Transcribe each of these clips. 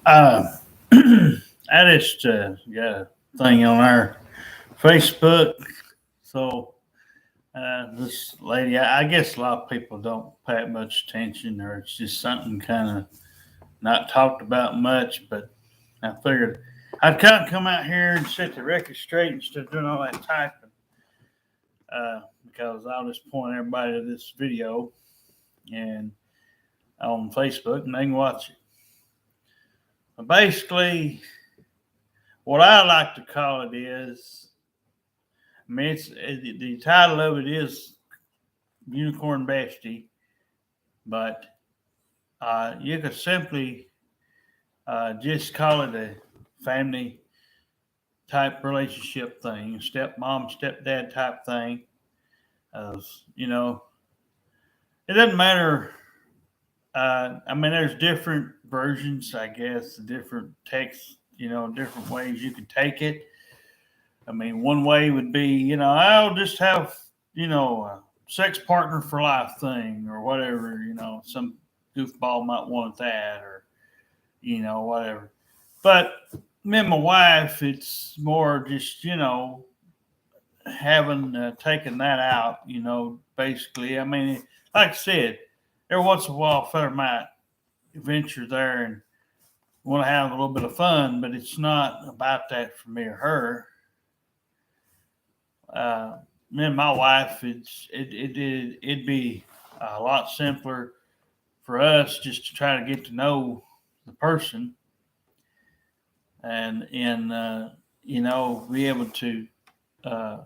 Uh, I just got a thing on our Facebook. So this lady, I guess a lot of people don't pay it much attention, or it's just something kind of not talked about much. But I figured I'd kind of come out here and set the record straight instead of doing all that typing, because I'll just point everybody to this video and on Facebook, and they can watch it. But basically, what I like to call it is, I mean, the title of it is Unicorn Bestie, but you could simply just call it a family type relationship thing, stepmom, stepdad type thing. You know, it doesn't matter. I mean, there's different versions, I guess, different texts, different ways you could take it. I mean, one way would be, I'll just have, a sex partner for life thing or whatever, some goofball might want that or, whatever. But me and my wife, it's more just, having taken that out, basically. I mean, like I said, every once in a while, a fella might venture there and want to have a little bit of fun, but it's not about that for me or her. Me and my wife, it'd be a lot simpler for us just to try to get to know the person and be able to uh,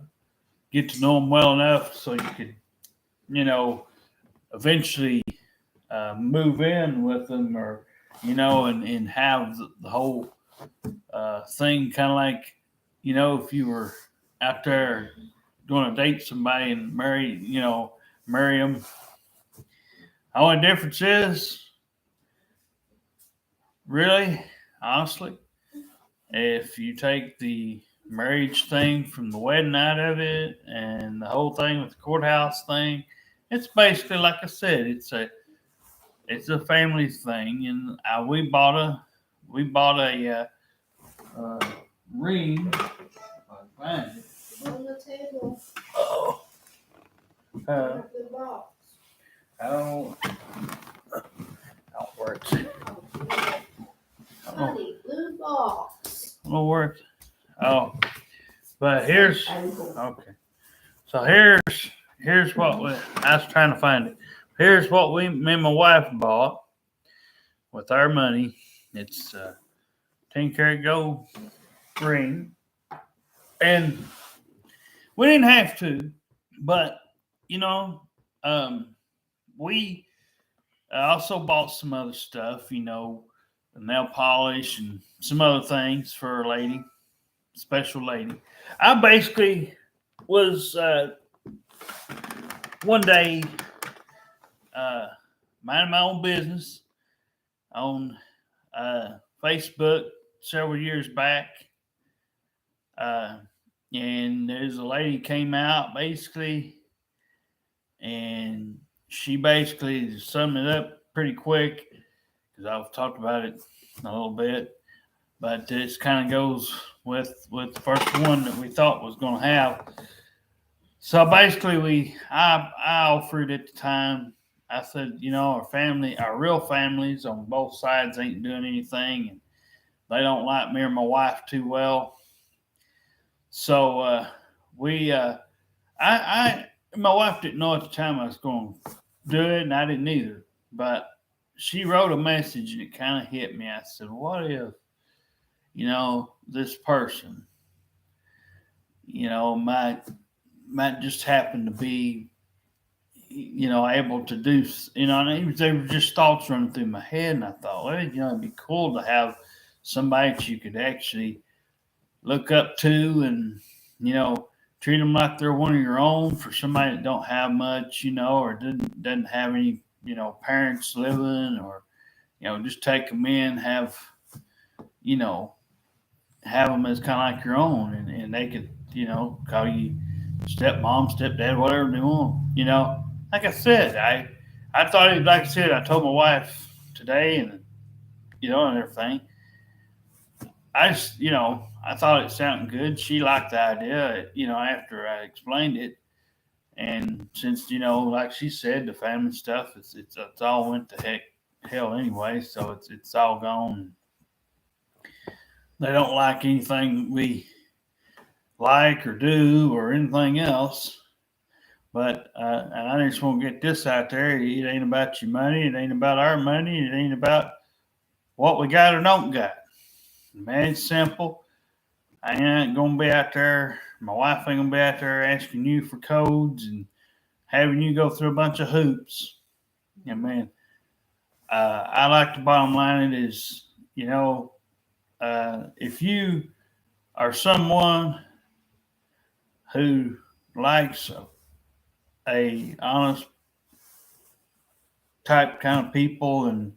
get to know them well enough so you could eventually move in with them or and have the whole thing kind of like if you were out there going to date somebody and marry them. The only difference is, really, honestly, if you take the marriage thing from the wedding night of it and the whole thing with the courthouse thing, it's basically like I said, it's a family thing, and we bought a ring. If I can find it. On the table. Oh, uh, The box. I don't work. Honey, blue box. I don't work. Oh, but here's okay. So here's what I was trying to find it. Here's what me and my wife bought with our money. It's 10 karat gold ring, and we didn't have to, but we also bought some other stuff, nail polish and some other things for a lady, special lady. I basically was one day minding my own business on Facebook several years back. And there's a lady came out basically, and she basically summed it up pretty quick because I've talked about it a little bit, but this kind of goes with the first one that we thought was going to have. So basically, I offered at the time. I said, our real families on both sides ain't doing anything, and they don't like me or my wife too well. So my wife didn't know at the time I was going to do it, and I didn't either. But she wrote a message, and it kind of hit me. I said, "What if, this person, might just happen to be, able to do, and they were just thoughts running through my head, and I thought, well, it'd be cool to have somebody that you could actually look up to and treat them like they're one of your own. For somebody that don't have much or doesn't have any parents living, or just take them in, have them as kind of like your own, and they could call you stepmom, stepdad, whatever they want. Like I said, I thought, like I said, I told my wife today, and and everything. I just, I thought it sounded good. She liked the idea, after I explained it. And since, like she said, the family stuff, it's all went to hell anyway. So it's all gone. They don't like anything we like or do or anything else. But and I just want to get this out there. It ain't about your money. It ain't about our money. It ain't about what we got or don't got. Man, it's simple. I ain't gonna be out there. My wife ain't gonna be out there asking you for codes and having you go through a bunch of hoops. And man, I like the bottom line. It is, if you are someone who likes a honest type kind of people, and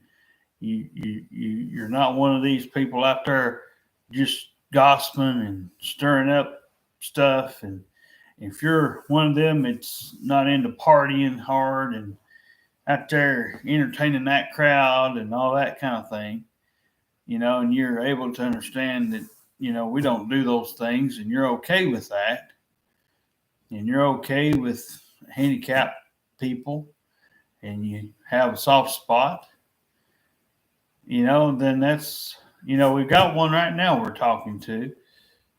you're not one of these people out there just gossiping and stirring up stuff. And if you're one of them that's not into partying hard and out there entertaining that crowd and all that kind of thing, and you're able to understand that, we don't do those things, and you're okay with that, and you're okay with handicapped people, and you have a soft spot, then that's, we've got one right now we're talking to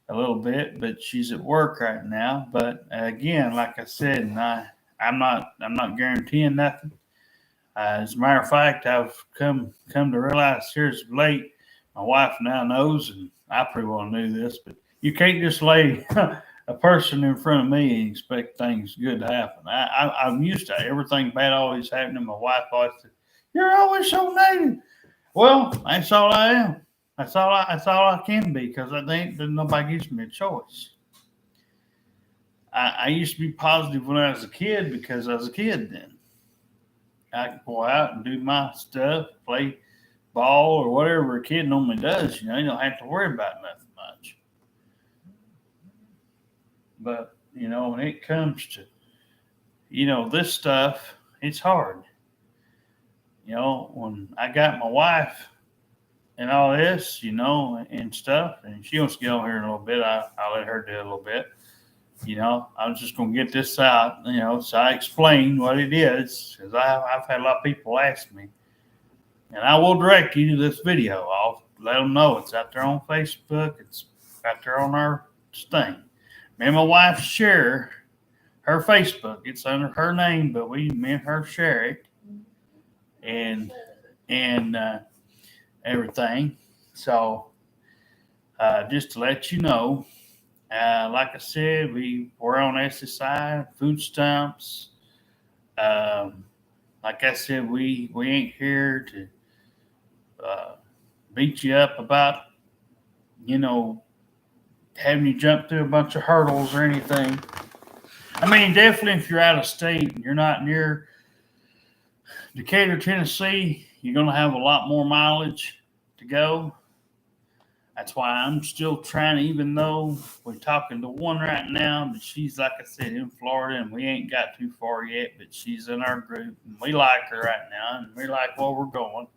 a little bit, but she's at work right now. But again, like I said, and I'm not guaranteeing nothing. As a matter of fact, I've come to realize here as of late, my wife now knows, and I pretty well knew this, but you can't just lay a person in front of me and expect things good to happen. I'm used to everything bad always happening. My wife always said, "You're always so negative." Well, that's all I am. That's all I can be, because I think that nobody gives me a choice. I used to be positive when I was a kid because I was a kid then. I could go out and do my stuff, play ball or whatever a kid normally does. You don't have to worry about nothing much. But, when it comes to, this stuff, it's hard. When I got my wife and all this, and stuff, and she wants to get on here in a little bit, I'll let her do it a little bit. I was just going to get this out, so I explain what it is, because I've had a lot of people ask me. And I will direct you to this video. I'll let them know it's out there on Facebook. It's out there on our thing. Me and my wife share her Facebook. It's under her name, but me and her share it, and everything. So just to let you know, like I said, we're on SSI, food stamps. Like I said, we ain't here to beat you up about, having you jump through a bunch of hurdles or anything. I mean, definitely if you're out of state and you're not near Decatur, Tennessee, you're going to have a lot more mileage to go. That's why I'm still trying, even though we're talking to one right now, but she's, like I said, in Florida, and we ain't got too far yet, but she's in our group, and we like her right now, and we like where we're going.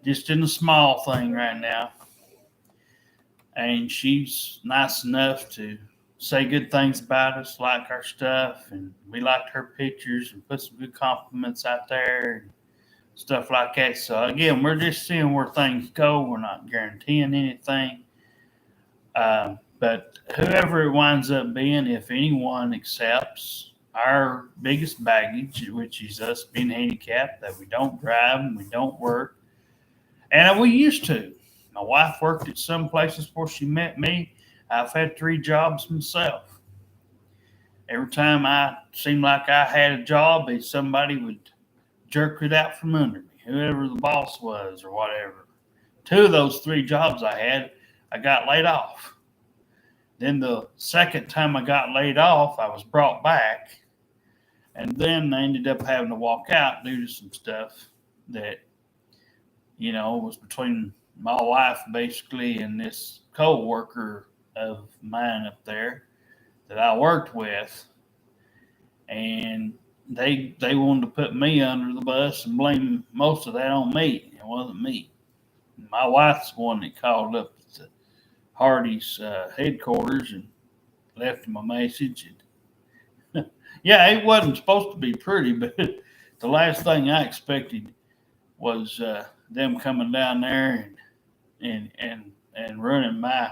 Just in the small thing right now. And she's nice enough to say good things about us, like our stuff, and we liked her pictures and put some good compliments out there and stuff like that. So again, we're just seeing where things go. We're not guaranteeing anything. But whoever it winds up being, if anyone accepts our biggest baggage, which is us being handicapped, that we don't drive and we don't work, and we used to. My wife worked at some places before she met me. I've had 3 jobs myself. Every time I seemed like I had a job, somebody would jerk it out from under me, whoever the boss was or whatever. 2 of those 3 jobs I had, I got laid off. Then the second time I got laid off, I was brought back. And then I ended up having to walk out due to some stuff that, was between my wife basically and this co-worker of mine up there that I worked with. And they wanted to put me under the bus and blame most of that on me. It wasn't me. My wife's the one that called up at the Hardy's headquarters and left him a message. And yeah, it wasn't supposed to be pretty, but the last thing I expected was them coming down there and ruining my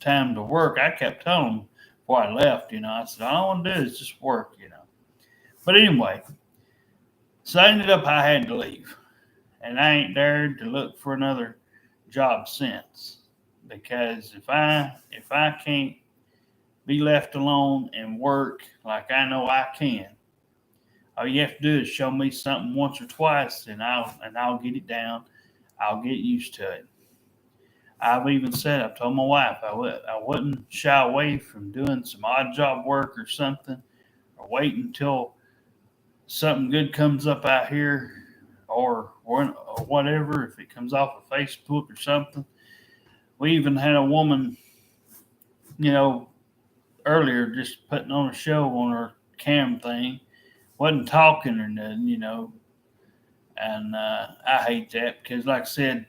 time to work. I kept telling them before I left, I said, all I want to do is just work. But anyway, so I ended up I had to leave. And I ain't dared to look for another job since. Because if I can't be left alone and work like I know I can, all you have to do is show me something once or twice and I'll get it down. I'll get used to it. I've even said, I've told my wife I wouldn't shy away from doing some odd job work or something, or wait until something good comes up out here, or whatever, if it comes off of Facebook or something. We even had a woman, earlier just putting on a show on her cam thing, wasn't talking or nothing. And I hate that because, like I said,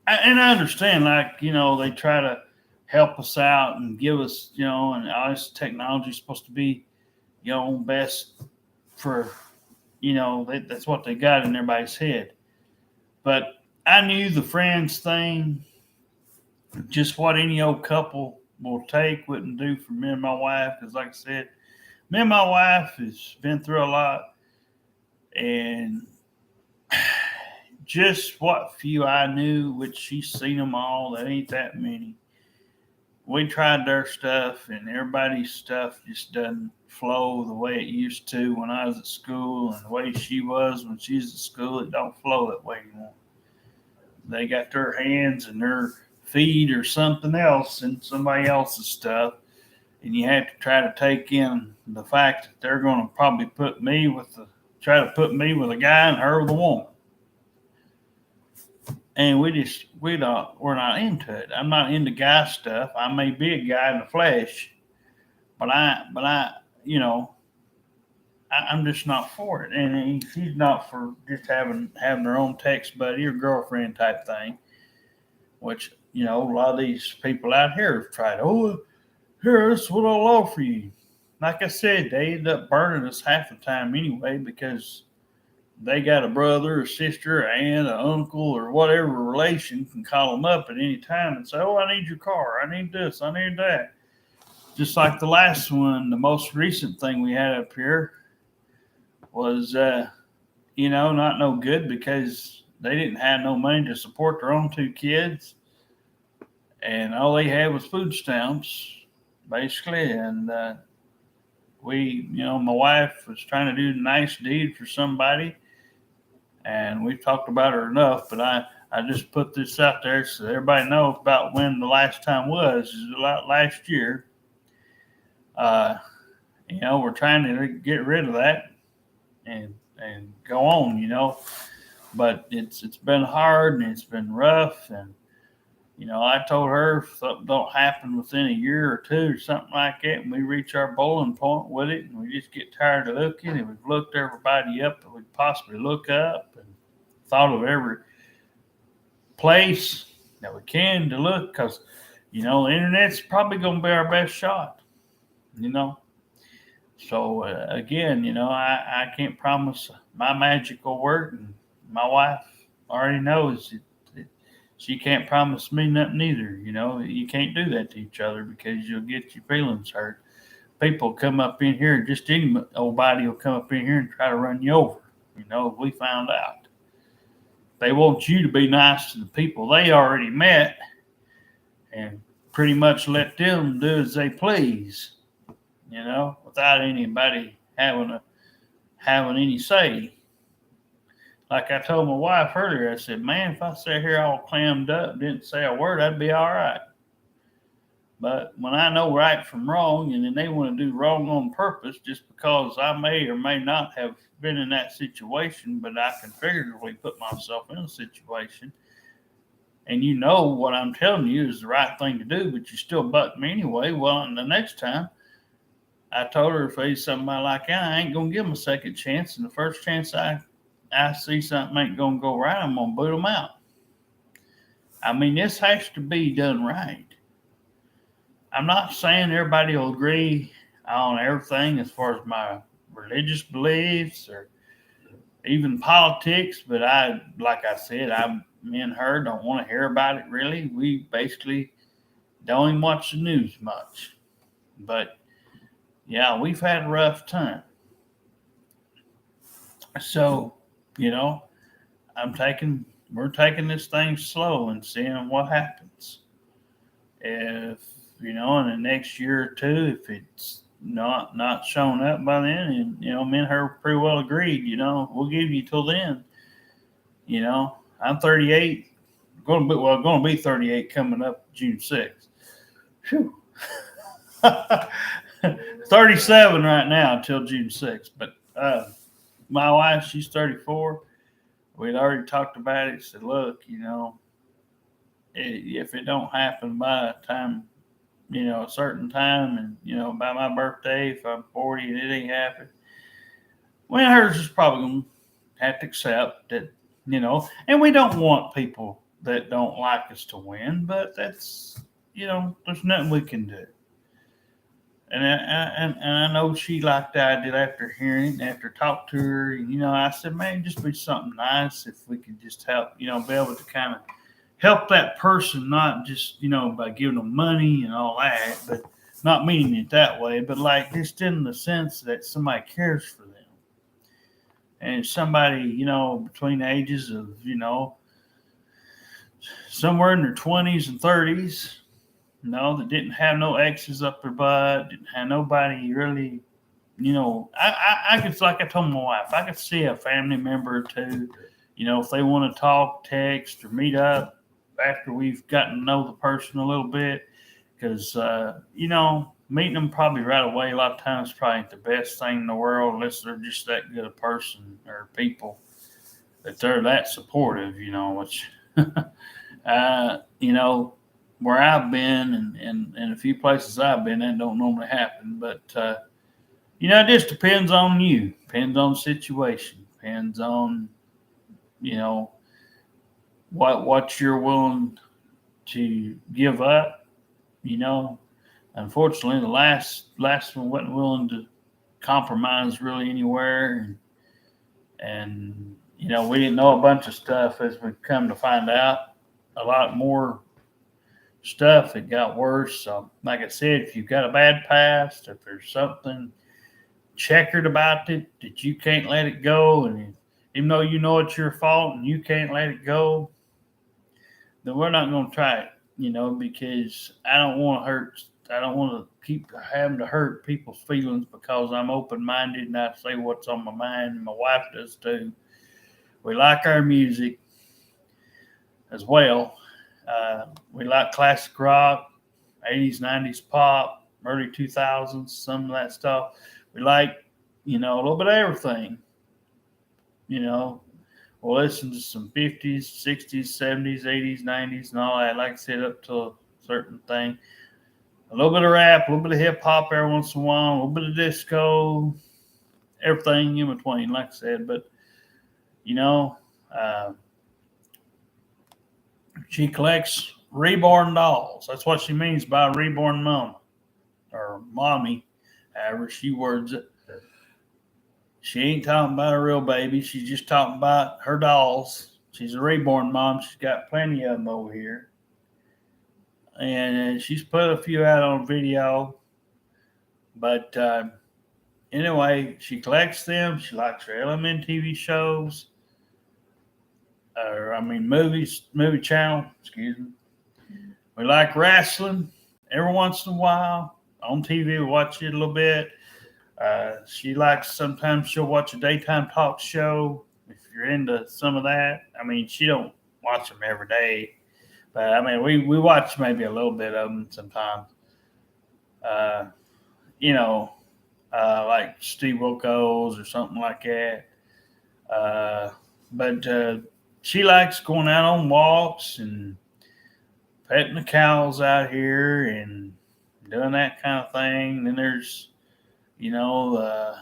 I understand, they try to help us out and give us, and all this technology is supposed to be, best for, that's what they got in everybody's head. But I knew the friends thing, just what any old couple will take, wouldn't do for me and my wife. Because, like I said, me and my wife has been through a lot, and just what few I knew, which she's seen them all, that ain't that many. We tried their stuff, and everybody's stuff just doesn't flow the way it used to when I was at school, and the way she was when she was at school, it don't flow that way anymore. They got their hands and their feet or something else in somebody else's stuff, and you have to try to take in the fact that they're going to probably try to put me with a guy and her with a woman. And we're not into it. I'm not into guy stuff. I may be a guy in the flesh, but I'm just not for it. And she's not for just having her own text buddy or girlfriend type thing, which, a lot of these people out here have tried. Oh, here, this is what I'll offer you. Like I said, they end up burning us half the time anyway, because they got a brother, a sister, an aunt, an uncle, or whatever relation can call them up at any time and say, oh, I need your car. I need this. I need that. Just like the last one, the most recent thing we had up here was, not no good because they didn't have no money to support their own two kids. And all they had was food stamps, basically. And my wife was trying to do a nice deed for somebody. And we've talked about her enough, but I just put this out there so everybody knows about when the last time was. It was last year. We're trying to get rid of that and go on, but it's been hard and it's been rough. And, I told her if something don't happen within a year or two or something like that, and we reach our boiling point with it, and we just get tired of looking, and we've looked everybody up that we could possibly look up and thought of every place that we can to look, because, the internet's probably going to be our best shot, So, again, I can't promise my magic will work, and my wife already knows it. She can't promise me nothing either. You can't do that to each other because you'll get your feelings hurt. People come up in here, just any old body will come up in here and try to run you over. We found out. They want you to be nice to the people they already met and pretty much let them do as they please, without anybody having any say. Like I told my wife earlier, I said, man, if I sat here all clammed up and didn't say a word, I'd be all right. But when I know right from wrong, and then they want to do wrong on purpose just because I may or may not have been in that situation, but I can figuratively put myself in a situation, and what I'm telling you is the right thing to do, but you still butt me anyway. Well, and the next time, I told her if there's somebody like that, I ain't going to give them a second chance, and the first chance I see something ain't going to go right, I'm going to boot them out. I mean, this has to be done right. I'm not saying everybody will agree on everything as far as my religious beliefs or even politics, but like I said, me and her don't want to hear about it really. We basically don't even watch the news much. But yeah, we've had a rough time. So, you know, we're taking this thing slow and seeing what happens. If, in the next year or two, if it's not showing up by then, and, me and her pretty well agreed, we'll give you till then. I'm 38, going to be 38 coming up June 6th. Whew. 37 right now until June 6th. But my wife, she's 34. We'd already talked about it. Said, look, if it don't happen by a time, a certain time, and by my birthday, if I'm 40 and it ain't happening, well, hers is probably gonna have to accept that, and we don't want people that don't like us to win, but that's, there's nothing we can do. And I know she liked the idea after hearing it, after talking to her. I said, man, just be something nice if we could just help, be able to kind of help that person, not just, by giving them money and all that, but not meaning it that way, but like just in the sense that somebody cares for them. And somebody, between the ages of, somewhere in their 20s and 30s, that didn't have no X's up their butt, didn't have nobody really, I could, like I told my wife, I could see a family member or two, if they want to talk, text, or meet up after we've gotten to know the person a little bit. Because, meeting them probably right away a lot of times probably ain't the best thing in the world unless they're just that good a person or people that they're that supportive, which, where I've been and a few places I've been, that don't normally happen. But, it just depends on you, depends on the situation, depends on, what you're willing to give up. Unfortunately, the last one wasn't willing to compromise really anywhere, and we didn't know a bunch of stuff as we come to find out. A lot more stuff. It got worse. So, like I said, if you've got a bad past, if there's something checkered about it that you can't let it go, and even though you know it's your fault and you can't let it go, then we're not going to try it. Because I don't want to hurt. I don't want to keep having to hurt people's feelings because I'm open-minded and I say what's on my mind. And my wife does too. We like our music as well. We like classic rock, 80s, 90s pop, early 2000s, some of that stuff. We like, a little bit of everything. We'll listen to some 50s, 60s, 70s, 80s, 90s, and all that. Like I said, up to a certain thing. A little bit of rap, a little bit of hip hop every once in a while, a little bit of disco, everything in between, like I said. But, uh, she collects reborn dolls. That's what she means by reborn mama or mommy, however she words it. She ain't talking about a real baby. She's just talking about her dolls. She's a reborn mom. She's got plenty of them over here. And she's put a few out on video. But anyway, she collects them. She likes her LMN TV shows. Movie channel, excuse me. We like wrestling every once in a while. On TV, we watch it a little bit. She likes, sometimes she'll watch a daytime talk show if you're into some of that. She don't watch them every day, but we watch maybe a little bit of them sometimes. Uh, like Steve Wilkos or something like that. But she likes going out on walks and petting the cows out here and doing that kind of thing. Then there's, uh,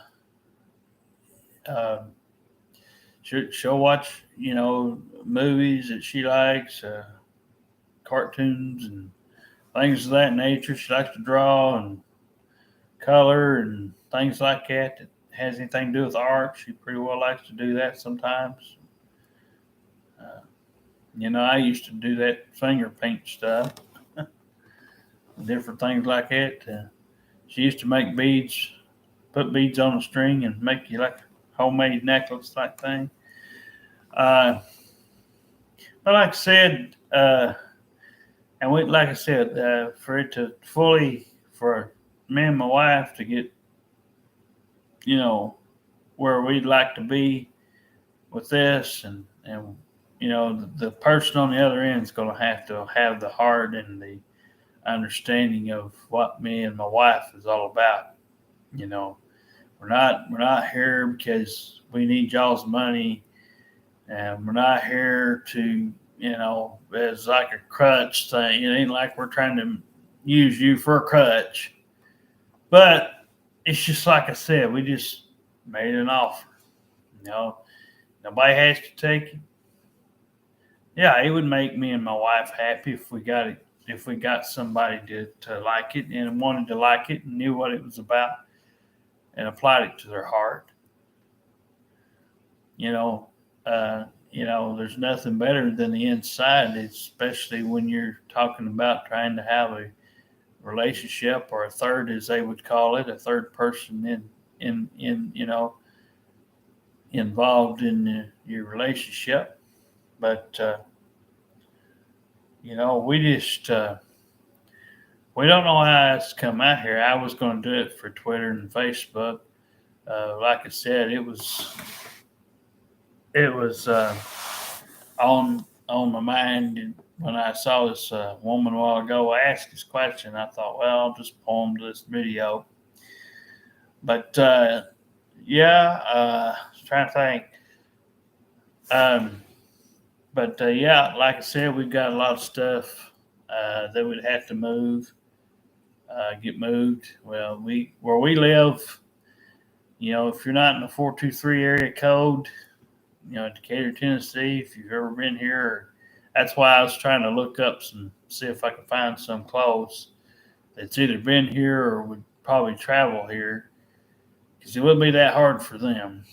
she'll watch, movies that she likes. cartoons and things of that nature. She likes to draw and color and things like that has anything to do with art. She pretty well likes to do that sometimes. Uh, I used to do that finger paint stuff, different things like that. She used to make beads, put beads on a string and make you like a homemade necklace type thing. Uh, but like I said, like I said, for it to fully, for me and my wife to get, where we'd like to be with this, and the person on the other end is going to have the heart and the understanding of what me and my wife is all about. We're not here because we need y'all's money, and we're not here to, as like a crutch thing. It ain't like we're trying to use you for a crutch. But it's just like I said, we just made an offer. Nobody has to take it. Yeah, it would make me and my wife happy if we got it, if we got somebody to like it and wanted to like it and knew what it was about and applied it to their heart. There's nothing better than the inside, especially when you're talking about trying to have a relationship, or a third, as they would call it, a third person involved in your relationship. But we don't know how it's come out here. I was going to do it for Twitter and Facebook. Like I said, it was on my mind, and when I saw this woman a while ago ask this question, I thought, well, I'll just poem this video. But trying to think. Like I said, we've got a lot of stuff that would have to get moved. Well, where we live, if you're not in the 423 area code, Decatur, Tennessee, if you've ever been here, that's why I was trying to look up see if I could find some close that's either been here or would probably travel here, because it wouldn't be that hard for them.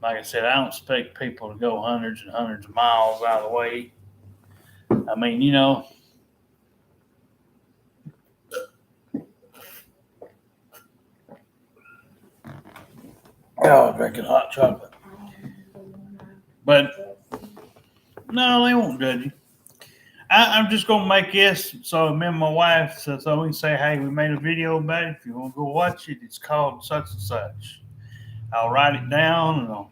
Like I said, I don't expect people to go hundreds and hundreds of miles out of the way. I mean, drinking hot chocolate. But no, they won't judge you. I'm just going to make this so me and my wife, so we can say, hey, we made a video about it. If you want to go watch it, it's called such and such. I'll write it down in a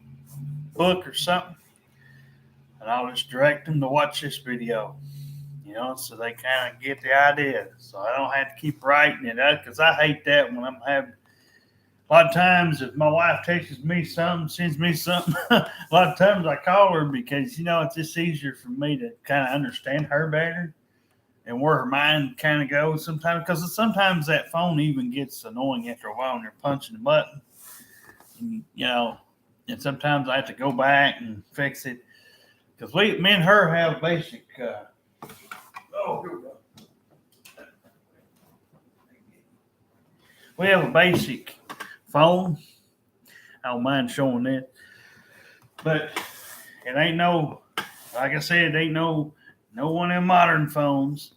book or something, and I'll just direct them to watch this video, so they kind of get the idea. So I don't have to keep writing it out, because I hate that when I'm having. A lot of times, if my wife texts me something, sends me something, a lot of times I call her, because, it's just easier for me to kind of understand her better and where her mind kind of goes sometimes. Because sometimes that phone even gets annoying after a while when you're punching the button. And, and sometimes I have to go back and fix it. Because me and her have basic. Here we go. We have a basic phone. I don't mind showing that, but it ain't like I said, it ain't no one in modern phones.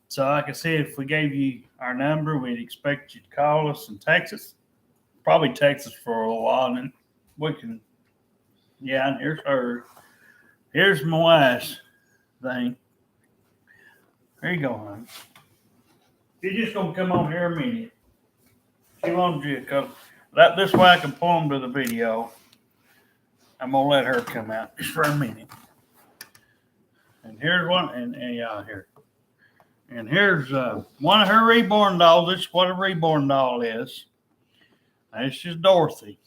So like I said, if we gave you our number, we'd expect you to call us and text us. Probably text us for a while, and then we can. Yeah, and here's her. Here's my wife's thing. There you go, hon. You're just gonna come on here a minute. She wanted you to come. This way I can pull them to the video. I'm gonna let her come out just for a minute. And here's one, and here. And here's one of her reborn dolls. This is what a reborn doll is. This is Dorothy.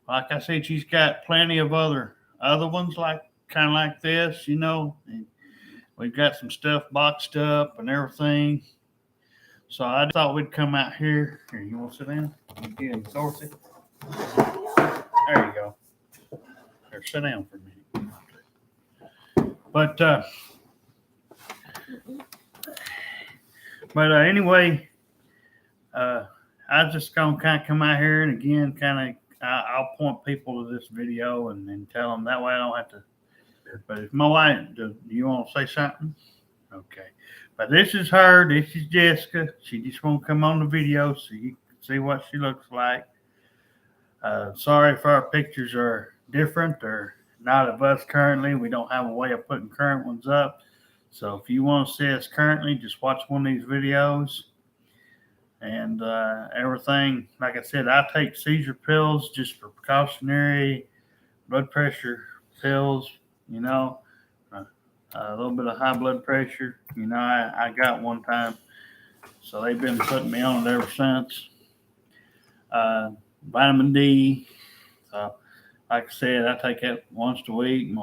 Like I said, she's got plenty of other ones kind of like this, And we've got some stuff boxed up and everything. So I thought we'd come out here. Here, you want to sit down? Again, Dorothy. There you go. Here, sit down for a minute. But But anyway, I was just gonna kind of come out here and again, kind of, I'll point people to this video and tell them that way I don't have to. But if my wife, do you want to say something? Okay. But this is her. This is Jessica. She just won't come on the video so you can see what she looks like. Sorry if our pictures are different or not of us currently. We don't have a way of putting current ones up. So if you want to see us currently, just watch one of these videos. And everything, like I said, I take seizure pills just for precautionary blood pressure pills, you know, a little bit of high blood pressure. You know, I got one time, so they've been putting me on it ever since. Vitamin D. Like I said, I take it once a week.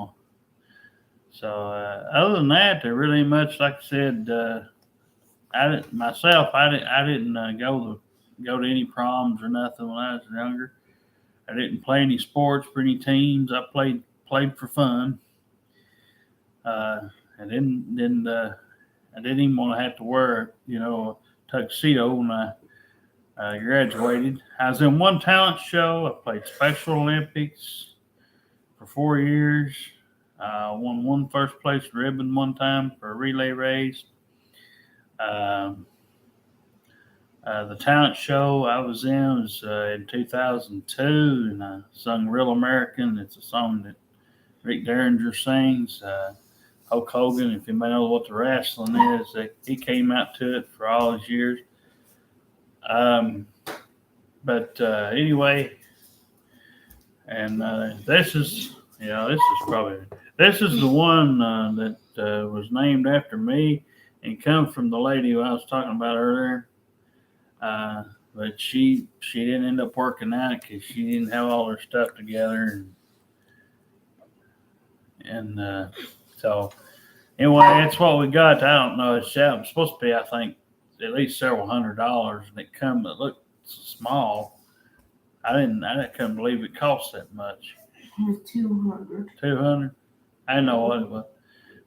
So other than that, there really ain't much. Like I said, I didn't go to any proms or nothing when I was younger. I didn't play any sports for any teams. I played for fun. I didn't even want to have to wear, a tuxedo when I graduated. I was in one talent show. I played Special Olympics for 4 years. Won one first place ribbon one time for a relay race. The talent show I was in was in 2002, and I sung Real American. It's a song that Rick Derringer sings. Hulk Hogan, if anybody knows what the wrestling is, he came out to it for all his years. But anyway, and this is the one that was named after me and come from the lady who I was talking about earlier. But she didn't end up working out because she didn't have all her stuff together, and so anyway, that's what we got. I don't know. It's supposed to be, I think, at least several $100s, and it looked small. I couldn't believe it cost that much. $200. 200. I didn't know what it was,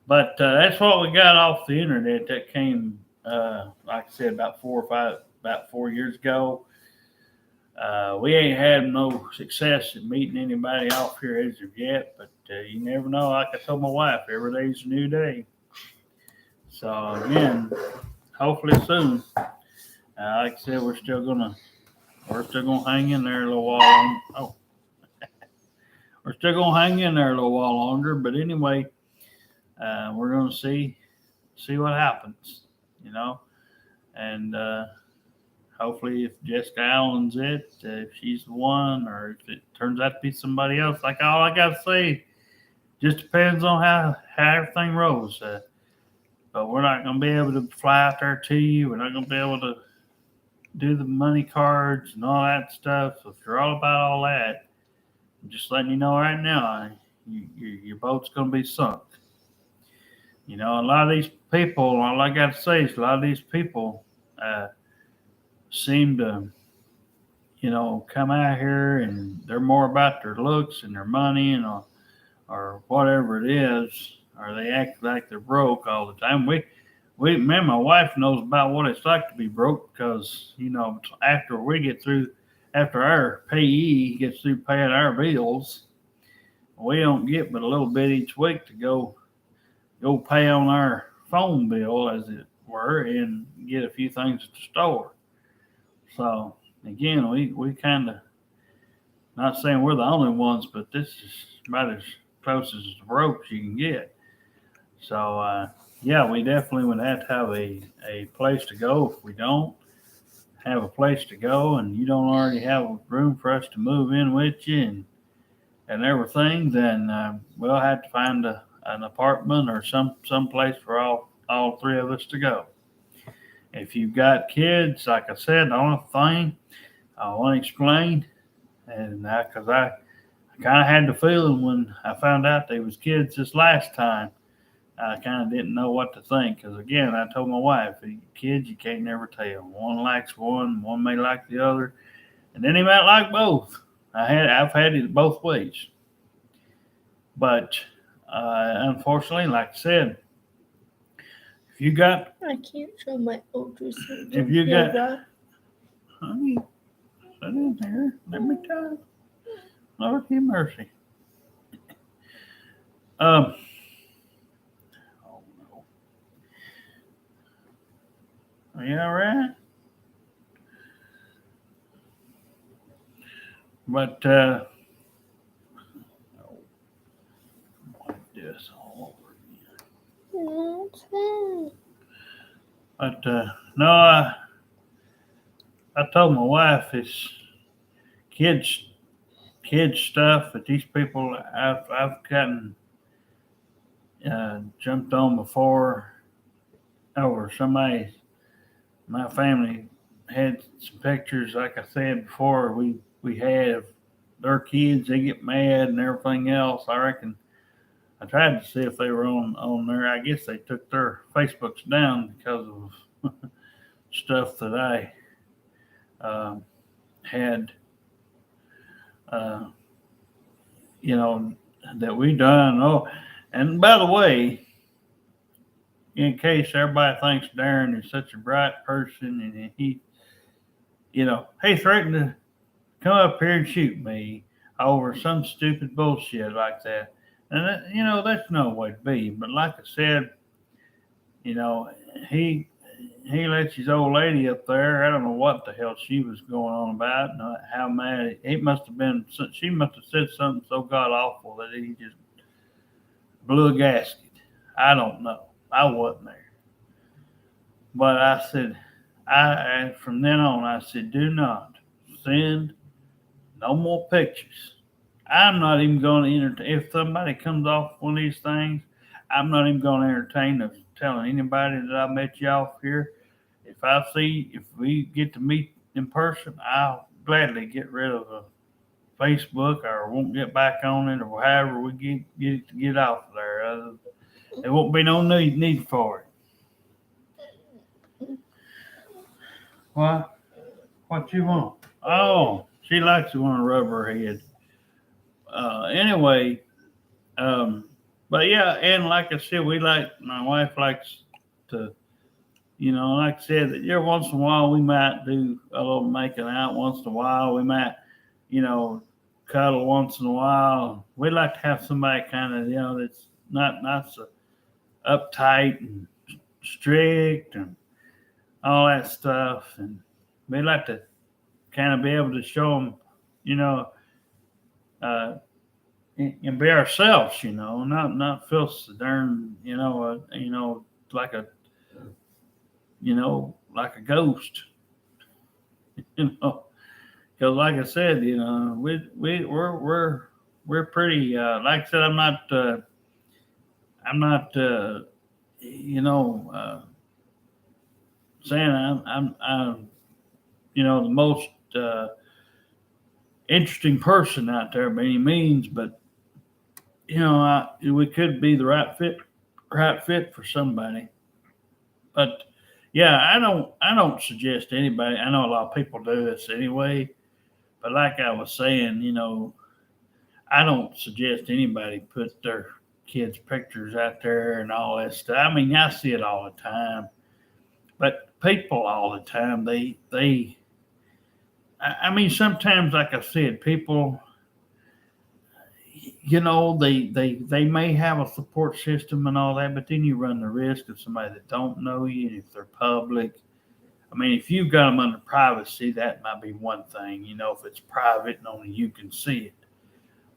but that's what we got off the internet. That came, like I said, about 4 years ago. We ain't had no success at meeting anybody off here as of yet, but you never know. Like I told my wife, every day's a new day. So again, hopefully soon. Like I said, we're still gonna hang in there a little while. We're still gonna hang in there a little while longer. But anyway, we're gonna see what happens, and hopefully if Jessica Allen's it, if she's the one, or if it turns out to be somebody else. Like all I gotta say, just depends on how everything rolls. But we're not gonna be able to fly out there to you. We're not gonna be able to do the money cards and all that stuff. So if you're all about all that, I'm just letting you know right now, your boat's gonna be sunk. A lot of these people, all I got to say is a lot of these people seem to, come out here and they're more about their looks and their money or whatever it is, or they act like they're broke all the time. Me and my wife knows about what it's like to be broke because, after our payee gets through paying our bills, we don't get but a little bit each week to go pay on our phone bill, as it were, and get a few things at the store. So again, we kind of, not saying we're the only ones, but this is about as close as broke as you can get. So yeah, we definitely would have to have a place to go. If we don't have a place to go and you don't already have room for us to move in with you and everything, then we'll have to find an apartment or some place for all three of us to go. If you've got kids, like I said, the only thing I want to explain, and because I kind of had the feeling when I found out they was kids this last time, I kind of didn't know what to think. Because again, I told my wife, kids, you can't never tell. One likes one may like the other, and then he might like both. I've had it both ways. But unfortunately, like I said, If you got, I can't show my ultrasound. if you got, honey, sit in there. Let me talk. Lord have mercy. Oh no. Are you all right? But like this all over again. But no, I told my wife it's kids kids stuff that these people I've gotten jumped on before over somebody. My family had some pictures, like I said before, we had of their kids. They get mad and everything else. I reckon I tried to see if they were on there. I guess they took their Facebooks down because of stuff that I had, uh, you know, that we done. Oh, and by the way, in case everybody thinks Darren is such a bright person and he threatened to come up here and shoot me over some stupid bullshit like that. And that's no way to be. But like I said, you know, he he lets his old lady up there. I don't know what the hell she was going on about. And how mad he must have been. She must have said something so god awful that he just blew a gasket. I don't know. I wasn't there. But I said, and from then on, I said, do not send no more pictures. I'm not even going to entertain. If somebody comes off one of these things, I'm not even going to entertain of telling anybody that I met you off here. If we get to meet in person, I'll gladly get rid of a Facebook or won't get back on it or however we get off of there. There won't be no need for it. What? What you want? Oh, she likes to want to rub her head. Anyway, but yeah, and like I said, my wife likes to, like I said, that every once in a while we might do a little making out once in a while. We might, cuddle once in a while. We like to have somebody kind of, that's not so uptight and strict and all that stuff. And we like to kind of be able to show them, uh, and be ourselves, not feel so darn, like a, like a ghost, because like I said, we're pretty, like I said, I'm not, saying I'm the most interesting person out there by any means, but we could be the right fit for somebody. But yeah, I don't suggest anybody. I know a lot of people do this anyway, but like I was saying, I don't suggest anybody put their kids' pictures out there and all that stuff. I mean, I see it all the time, but people all the time I mean, sometimes, like I said, people, they may have a support system and all that, but then you run the risk of somebody that don't know you, and if they're public. I mean, if you've got them under privacy, that might be one thing, if it's private and only you can see it.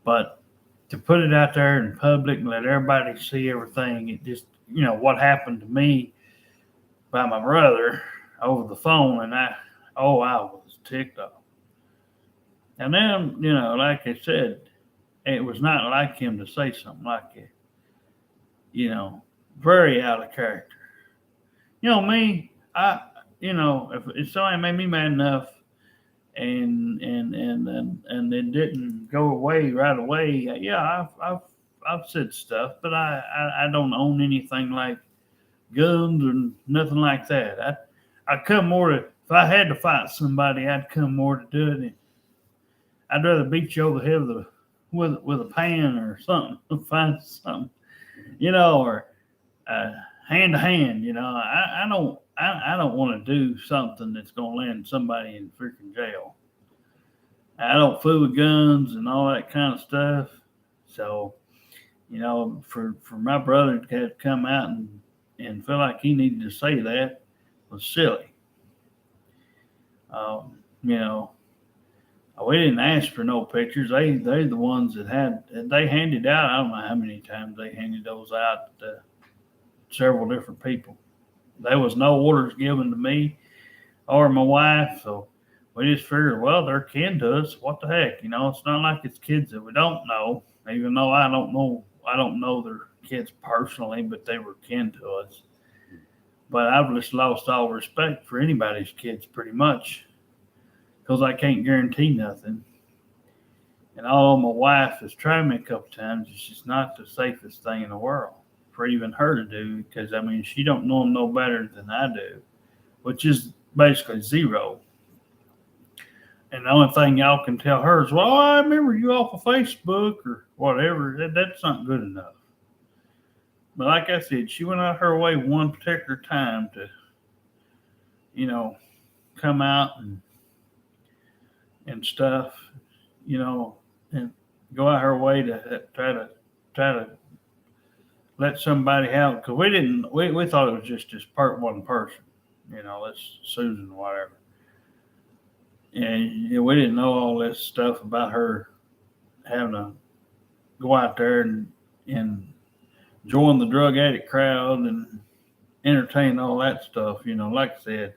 But to put it out there in public and let everybody see everything, it just, what happened to me by my brother over the phone, and I was ticked off. And then, like I said, it was not like him to say something like that. Very out of character. Me, if somebody made me mad enough and it didn't go away right away, yeah, I've said stuff, but I don't own anything like guns or nothing like that. I come more to, if I had to fight somebody, I'd come more to do it. I'd rather beat you over the head with a pan or something, find something, or hand to hand. I don't want to do something that's going to land somebody in freaking jail. I don't fool with guns and all that kind of stuff. So, for my brother to come out and feel like he needed to say that was silly. You know, we didn't ask for no pictures. They're the ones that they handed out. I don't know how many times they handed those out to several different people. There was no orders given to me or my wife, so we just figured, well, they're kin to us. What the heck, It's not like it's kids that we don't know. Even though I don't know their kids personally, but they were kin to us. But I've just lost all respect for anybody's kids, pretty much, because I can't guarantee nothing. And although my wife has tried me a couple times, it's just not the safest thing in the world for even her to do, because she don't know them no better than I do, which is basically zero. And the only thing y'all can tell her is, well, I remember you off of Facebook or whatever. That's not good enough. But like I said, she went out her way one particular time to, come out and stuff, and go out her way to try to let somebody out, because we thought it was just one person, that's Susan or whatever. And we didn't know all this stuff about her having to go out there and join the drug addict crowd and entertain all that stuff. Like I said,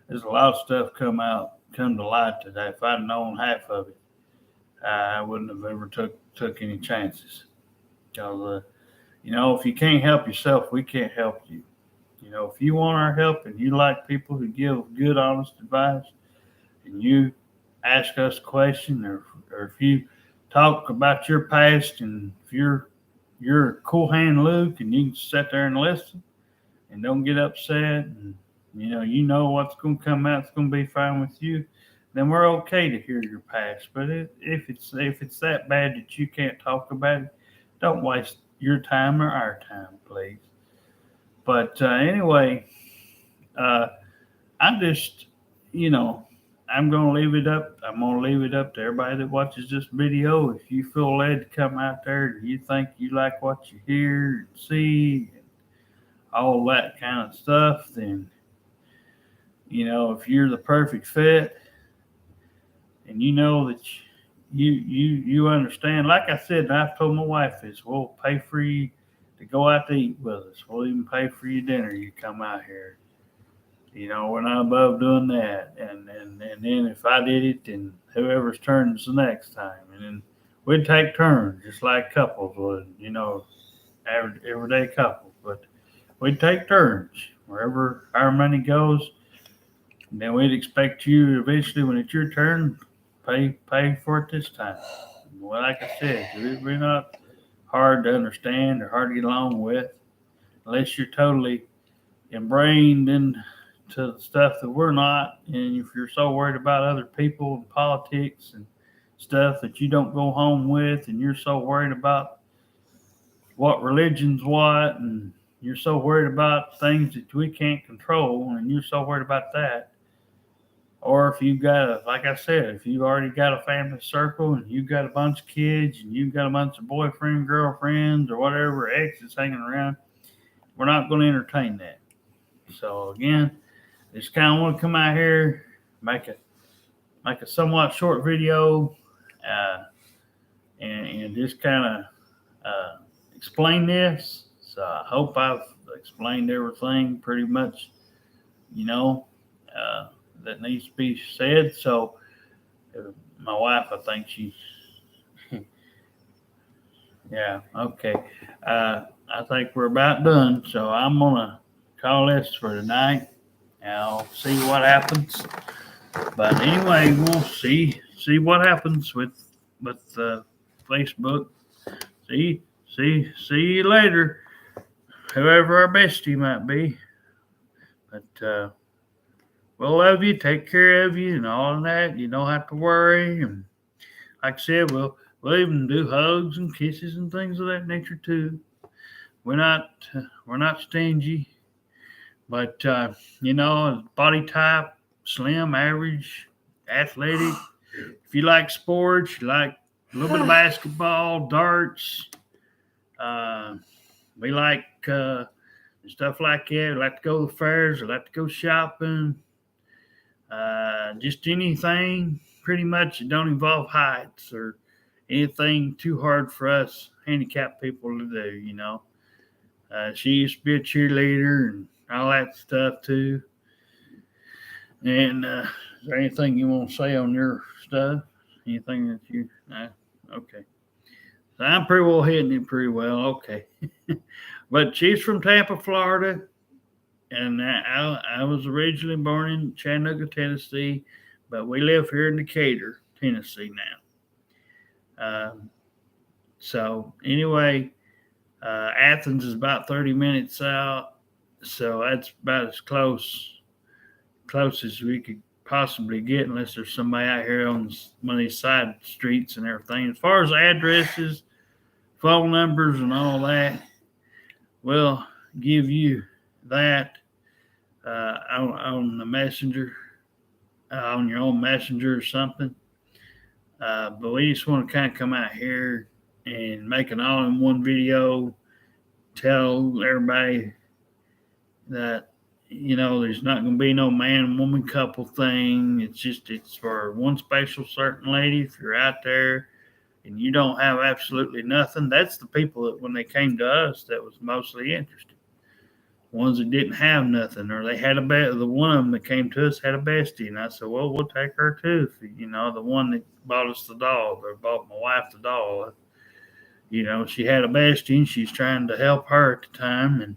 there's a lot of stuff come to light today. If I'd known half of it, I wouldn't have ever took any chances. Because if you can't help yourself, we can't help you. If you want our help and you like people who give good, honest advice, and you ask us a question, or if you talk about your past, and if you're a cool hand Luke and you can sit there and listen and don't get upset, and you know what's going to come out, it's going to be fine with you, then we're okay to hear your past. But if it's that bad that you can't talk about it, don't waste your time or our time, please. But anyway, I just, I'm going to leave it up. I'm going to leave it up to everybody that watches this video. If you feel led to come out there and you think you like what you hear and see and all that kind of stuff, then, if you're the perfect fit and you know that you understand, like I said, and I've told my wife this, we'll pay for you to go out to eat with us. We'll even pay for your dinner. You come out here. We're not above doing that. And then if I did it, then whoever's turn is the next time. And then we'd take turns, just like couples would, everyday couples. But we'd take turns wherever our money goes. And then we'd expect you eventually, when it's your turn, pay for it this time. Well, like I said, we're not hard to understand or hard to get along with, unless you're totally ingrained into the stuff that we're not. And if you're so worried about other people and politics and stuff that you don't go home with, and you're so worried about what religion's what, and you're so worried about things that we can't control, and you're so worried about that. Or if you've got like I said, if you've already got a family circle and you've got a bunch of kids and you've got a bunch of boyfriend, girlfriends, or whatever exes hanging around, we're not going to entertain that. So again, just kind of want to come out here, make a somewhat short video, and just kind of explain this. So I hope I've explained everything pretty much, that needs to be said. So my wife, I think yeah, okay. I think we're about done. So I'm going to call this for tonight. I'll see what happens. But anyway, we'll see what happens with Facebook. See you later, whoever our bestie might be. But we'll love you, take care of you, and all of that. You don't have to worry. And like I said, we'll even do hugs and kisses and things of that nature too. we're not stingy, but body type, slim, average, athletic. If you like sports, you like a little bit of basketball, darts. Uh, we like stuff like that. We like to go to the fairs. We like to go shopping. Just anything pretty much that don't involve heights or anything too hard for us handicapped people to do. She used to be a cheerleader and all that stuff too. And is there anything you want to say on your stuff? Anything that you? Okay. So I'm pretty well hitting it pretty well. Okay. But she's from Tampa, Florida, and I was originally born in Chattanooga, Tennessee, but we live here in Decatur, Tennessee now. So anyway, Athens is about 30 minutes out, so that's about as close as we could possibly get, unless there's somebody out here on one of these side streets and everything. As far as addresses, phone numbers, and all that, we'll give you that on the messenger, on your own messenger or something. But we just want to kind of come out here and make an all-in-one video, tell everybody that there's not going to be no man woman couple thing. It's for one special certain lady. If you're out there and you don't have absolutely nothing, that's the people that when they came to us that was mostly interested. Ones that didn't have nothing, or they had the one of them that came to us had a bestie, and I said, well, we'll take her too. The one that bought us the doll, or bought my wife the doll, she had a bestie and she's trying to help her at the time, and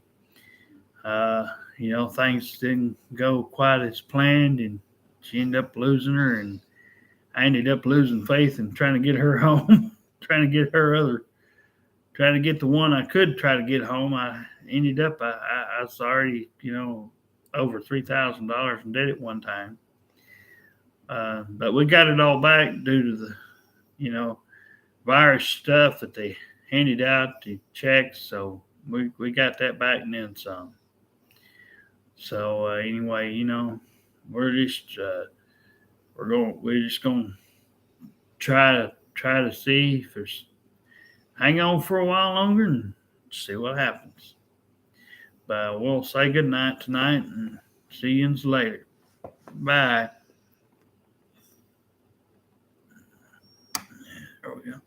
things didn't go quite as planned, and she ended up losing her, and I ended up losing faith in trying to get her home, trying to get the one I could try to get home. I ended up, I was already, over $3,000 in debt at one time. But we got it all back due to the, virus stuff that they handed out, the checks. So we got that back and then some. So anyway, we're just gonna try to see if there's hang on for a while longer and see what happens. But we'll say good night tonight and see you later. Bye. There we go.